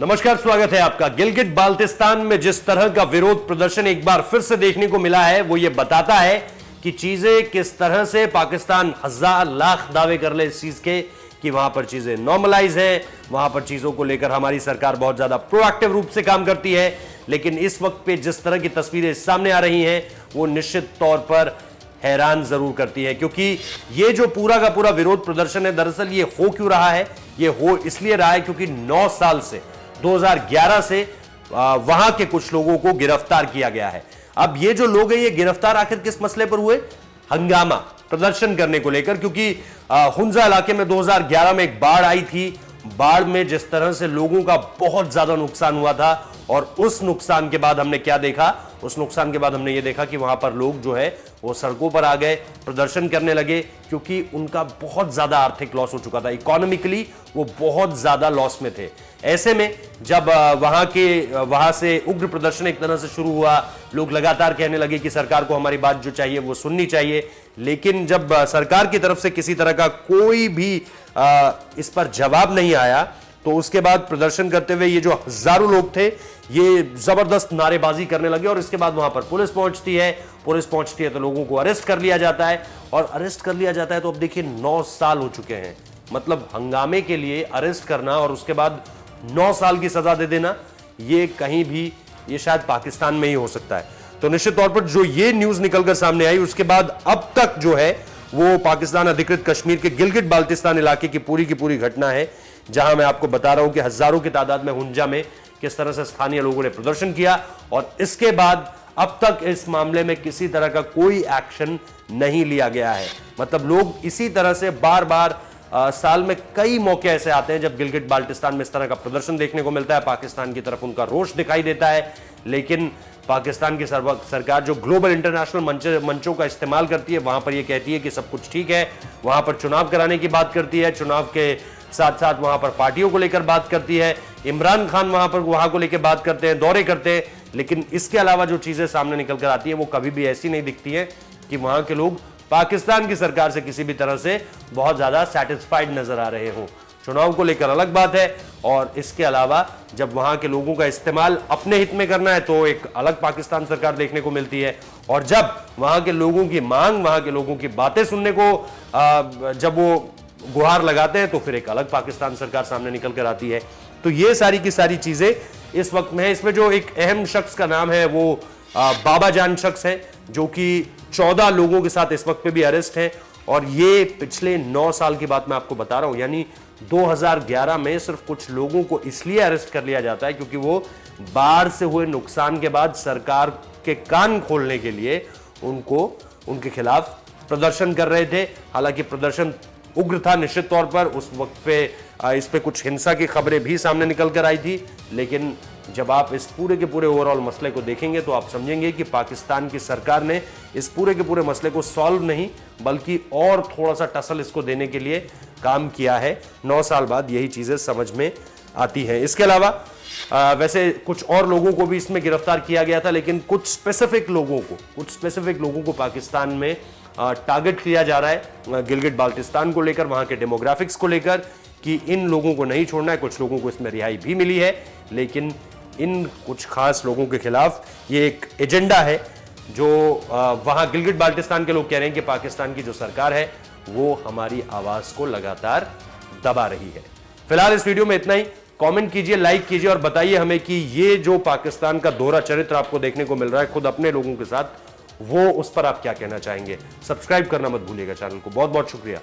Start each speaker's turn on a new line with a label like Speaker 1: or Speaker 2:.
Speaker 1: नमस्कार, स्वागत है आपका। गिलगिट बाल्टिस्तान में जिस तरह का विरोध प्रदर्शन एक बार फिर से देखने को मिला है, वो ये बताता है कि चीजें किस तरह से पाकिस्तान हजार लाख दावे कर ले इस चीज के कि वहां पर चीजें नॉर्मलाइज है, वहां पर चीजों को लेकर हमारी सरकार बहुत ज्यादा प्रोएक्टिव रूप से काम करती है। लेकिन इस वक्त पे जिस तरह की तस्वीरें सामने आ रही हैं, वो निश्चित तौर पर हैरान जरूर करती है, क्योंकि ये जो पूरा का पूरा विरोध प्रदर्शन है, दरअसल ये हो क्यों रहा है? ये हो इसलिए रहा है क्योंकि 9 साल से 2011 से वहां के कुछ लोगों को गिरफ्तार किया गया है। अब ये जो लोग हैं, ये गिरफ्तार आखिर किस मसले पर हुए? हंगामा प्रदर्शन करने को लेकर, क्योंकि हुंजा इलाके में 2011 में एक बाढ़ आई थी। बाढ़ में जिस तरह से लोगों का बहुत ज्यादा नुकसान हुआ था, और उस नुकसान के बाद हमने क्या देखा? उस नुकसान के बाद हमने ये देखा कि वहां पर लोग जो है वो सड़कों पर आ गए, प्रदर्शन करने लगे, क्योंकि उनका बहुत ज्यादा आर्थिक लॉस हो चुका था। इकोनॉमिकली वो बहुत ज्यादा लॉस में थे। ऐसे में जब वहां से उग्र प्रदर्शन एक तरह से शुरू हुआ, लोग लगातार कहने लगे कि सरकार को हमारी बात जो चाहिए वो सुननी चाहिए। लेकिन जब सरकार की तरफ से किसी तरह का कोई भी इस पर जवाब नहीं आया, तो उसके बाद प्रदर्शन करते हुए ये जो हजारों लोग थे, ये जबरदस्त नारेबाजी करने लगे। और इसके बाद वहां पर पुलिस पहुंचती है तो लोगों को अरेस्ट कर लिया जाता है। और अरेस्ट कर लिया जाता है तो अब देखिए 9 साल हो चुके हैं। मतलब हंगामे के लिए अरेस्ट करना और उसके बाद 9 साल की सजा दे देना, ये कहीं भी, ये शायद पाकिस्तान में ही हो सकता है। तो निश्चित तौर पर जो ये न्यूज निकलकर सामने आई, उसके बाद अब तक जो है वो पाकिस्तान अधिकृत कश्मीर के गिलगिट बाल्टिस्तान इलाके की पूरी घटना है, जहां मैं आपको बता रहा हूं कि हजारों की तादाद में हुंजा में किस तरह से स्थानीय लोगों ने प्रदर्शन किया। और इसके बाद अब तक इस मामले में किसी तरह का कोई एक्शन नहीं लिया गया है। मतलब लोग इसी तरह से बार बार साल में कई मौके ऐसे आते हैं जब गिलगिट बाल्टिस्तान में इस तरह का प्रदर्शन देखने को मिलता है, पाकिस्तान की तरफ उनका रोष दिखाई देता है। लेकिन पाकिस्तान की सरकार जो ग्लोबल इंटरनेशनल मंचों का इस्तेमाल करती है, वहां पर यह कहती है कि सब कुछ ठीक है, वहां पर चुनाव कराने की बात करती है, चुनाव के साथ साथ वहां पर पार्टियों को लेकर बात करती है, इमरान खान वहां को लेकर बात करते हैं, दौरे करते हैं। लेकिन इसके अलावा जो चीजें सामने निकल कर आती है, वो कभी भी ऐसी नहीं दिखती है कि वहां के लोग पाकिस्तान की सरकार से किसी भी तरह से बहुत ज्यादा सेटिस्फाइड नजर आ रहे हो। चुनाव को लेकर अलग बात है, और इसके अलावा जब वहां के लोगों का इस्तेमाल अपने हित में करना है तो एक अलग पाकिस्तान सरकार देखने को मिलती है। और जब वहां के लोगों की मांग, वहां के लोगों की बातें सुनने को जब वो गुहार लगाते हैं, तो फिर एक अलग पाकिस्तान सरकार सामने निकल कर आती है। तो ये सारी की सारी चीजें इस वक्त में है। इसमें जो एक अहम शख्स का नाम है वो बाबा जान शख्स है, जो कि 14 लोगों के साथ इस वक्त पे भी अरेस्ट है। और ये पिछले 9 साल की बात मैं आपको बता रहा हूं, यानी 2011 में सिर्फ कुछ लोगों को इसलिए अरेस्ट कर लिया जाता है क्योंकि वो बाढ़ से हुए नुकसान के बाद सरकार के कान खोलने के लिए उनके खिलाफ प्रदर्शन कर रहे थे। हालांकि प्रदर्शन उग्र था निश्चित तौर पर। उस वक्त पे इस पे कुछ हिंसा की खबरें भी सामने निकल कर आई थी। लेकिन जब आप इस पूरे के पूरे ओवरऑल मसले को देखेंगे तो आप समझेंगे कि पाकिस्तान की सरकार ने इस पूरे के पूरे मसले को सॉल्व नहीं, बल्कि और थोड़ा सा टसल इसको देने के लिए काम किया है। 9 साल बाद यही चीजें समझ में आती हैं। इसके अलावा वैसे कुछ और लोगों को भी इसमें गिरफ्तार किया गया था, लेकिन कुछ स्पेसिफिक लोगों को पाकिस्तान में टारगेट किया जा रहा है गिलगिट बाल्टिस्तान को लेकर, वहां के डेमोग्राफिक्स को लेकर, कि इन लोगों को नहीं छोड़ना है। कुछ लोगों को इसमें रिहाई भी मिली है, लेकिन इन कुछ खास लोगों के खिलाफ ये एक एजेंडा है जो वहां गिलगिट बाल्टिस्तान के लोग कह रहे हैं कि पाकिस्तान की जो सरकार है वो हमारी आवाज को लगातार दबा रही है। फिलहाल इस वीडियो में इतना ही। कमेंट कीजिए, लाइक कीजिए और बताइए हमें कि ये जो पाकिस्तान का दोहरा चरित्र आपको देखने को मिल रहा है खुद अपने लोगों के साथ, वो उस पर आप क्या कहना चाहेंगे। सब्सक्राइब करना मत भूलिएगा चैनल को। बहुत बहुत शुक्रिया।